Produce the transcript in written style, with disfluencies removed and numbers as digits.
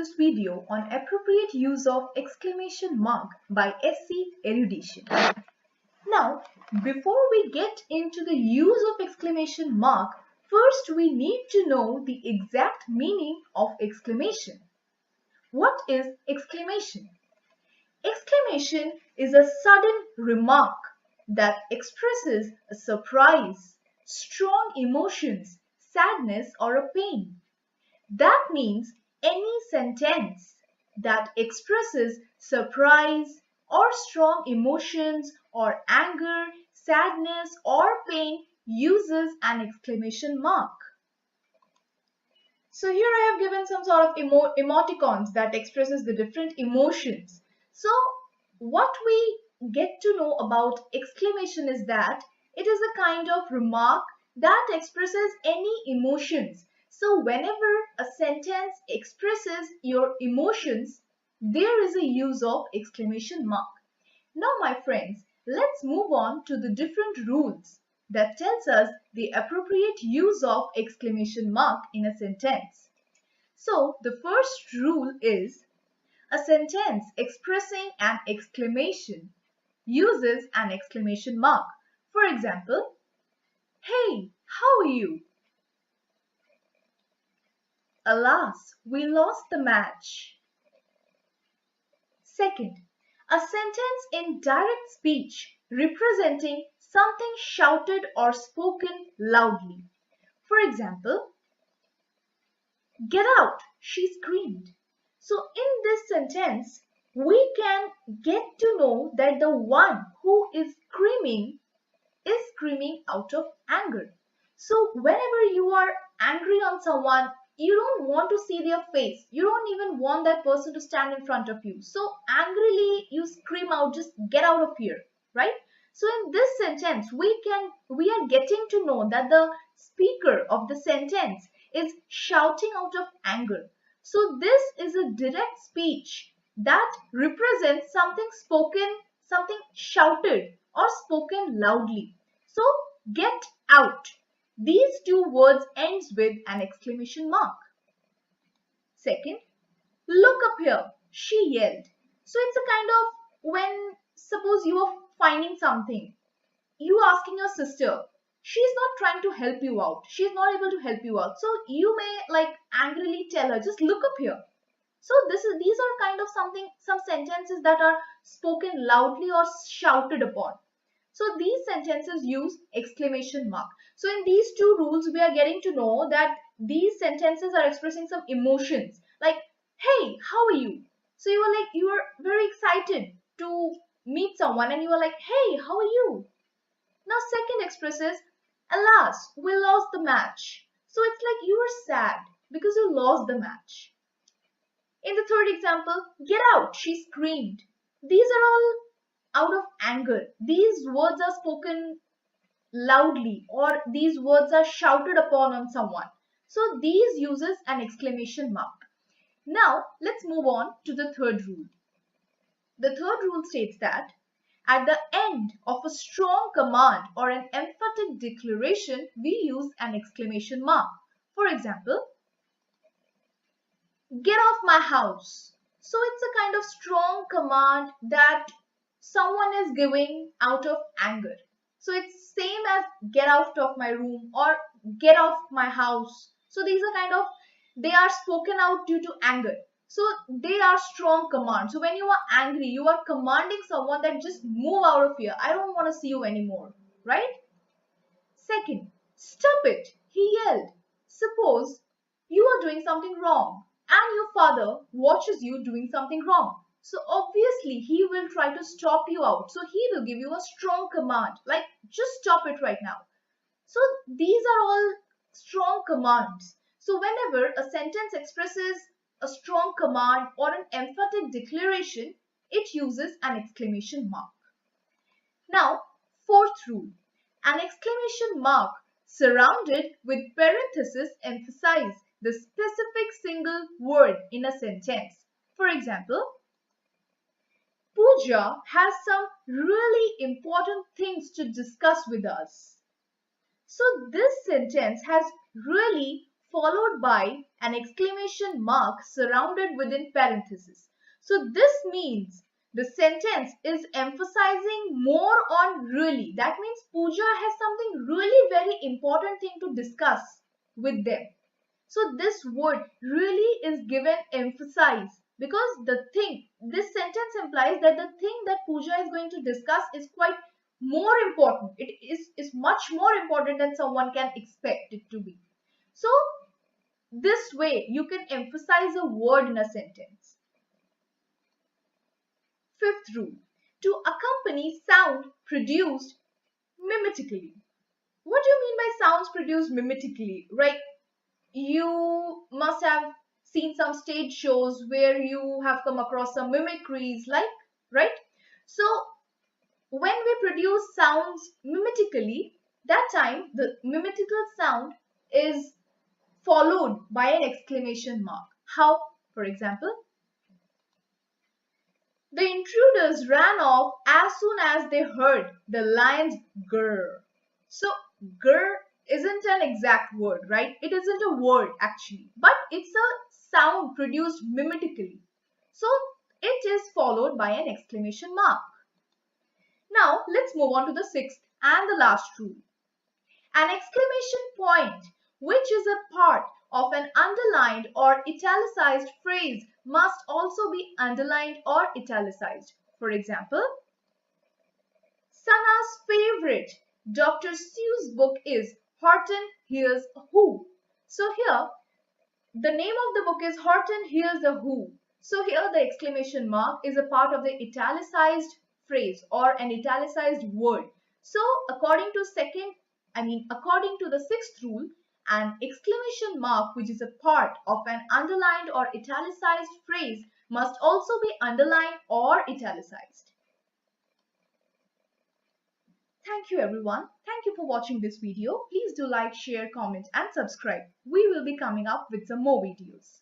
this video on appropriate use of exclamation mark by SC Erudition. Now, before we get into the use of exclamation mark, first we need to know the exact meaning of exclamation. What is exclamation? Exclamation is a sudden remark that expresses a surprise, strong emotions, sadness, or a pain. That means any sentence that expresses surprise or strong emotions or anger, sadness, or pain uses an exclamation mark. So here I have given some sort of emoticons that expresses the different emotions. So what we get to know about exclamation is that it is a kind of remark that expresses any emotions. So whenever a sentence expresses your emotions, there is a use of exclamation mark. Now my friends, let's move on to the different rules that tells us the appropriate use of exclamation mark in a sentence. So the first rule is a sentence expressing an exclamation uses an exclamation mark. For example, "Hey, how are you?" "Alas, we lost the match." Second, a sentence in direct speech representing something shouted or spoken loudly. For example, "Get out," she screamed. So in this sentence, we can get to know that the one who is screaming out of anger. So whenever you are angry on someone, you don't want to see their face. You don't even want that person to stand in front of you. So angrily you scream out, "Just get out of here," right? So in this sentence, we are getting to know that the speaker of the sentence is shouting out of anger. So this is a direct speech that represents something spoken, something shouted or spoken loudly. So get out. These two words ends with an exclamation mark. Second, "Look up here," she yelled. So it's a kind of when suppose you are finding something, you asking your sister, she's not trying to help you out. She's not able to help you out. So you may angrily tell her, "Just look up here." So these are kind of some sentences that are spoken loudly or shouted upon. So these sentences use exclamation mark. So in these two rules, we are getting to know that these sentences are expressing some emotions like, "Hey, how are you?" So you are very excited to meet someone and you are like, "Hey, how are you?" Now second expresses, "Alas, we lost the match." So it's like you are sad because you lost the match. In the third example, "Get out," she screamed. These are all out of anger. These words are spoken loudly or these words are shouted upon on someone. So these uses an exclamation mark. Now let's move on to the third rule. The third rule states that at the end of a strong command or an emphatic declaration, we use an exclamation mark. For example, "Get off my house." So it's a kind of strong command that someone is giving out of anger. So it's same as "get out of my room" or "get off my house." So these are they are spoken out due to anger. So they are strong commands. So when you are angry, you are commanding someone that just move out of here. I don't want to see you anymore, right? Second, "Stop it," he yelled. Suppose you are doing something wrong and your father watches you doing something wrong. So obviously he will try to stop you out. So he will give you a strong command like, "Just stop it right now." So these are all strong commands. So whenever a sentence expresses a strong command or an emphatic declaration, it uses an exclamation mark. Now, fourth rule. An exclamation mark surrounded with parenthesis emphasize the specific single word in a sentence. For example, "Pooja has some really important things to discuss with us." So this sentence has really followed by an exclamation mark surrounded within parentheses. So this means the sentence is emphasizing more on really. That means Pooja has something really very important thing to discuss with them. So this word really is given emphasis because this sentence implies that the thing that Pooja is going to discuss is quite more important. It is much more important than someone can expect it to be. So this way you can emphasize a word in a sentence. Fifth rule, to accompany sound produced mimetically. What do you mean by sounds produced mimetically? Right? You must have seen some stage shows where you have come across some mimicries, like, right? So when we produce sounds mimetically, that time the mimetical sound is followed by an exclamation mark. How? For example, the intruders ran off as soon as they heard the lion's grr. So, grr isn't an exact word, right? It isn't a word actually, but it's a sound produced mimetically. So, it is followed by an exclamation mark. Now, let's move on to the sixth and the last rule. An exclamation point, which is a part of an underlined or italicized phrase, must also be underlined or italicized. For example, Sana's favorite Dr. Seuss book is Horton Hears a Who. So here, the name of the book is Horton Hears a Who. So here the exclamation mark is a part of the italicized phrase or an italicized word. So according to the sixth rule, an exclamation mark which is a part of an underlined or italicized phrase must also be underlined or italicized. Thank you everyone. Thank you for watching this video. Please do like, share, comment and subscribe. We will be coming up with some more videos.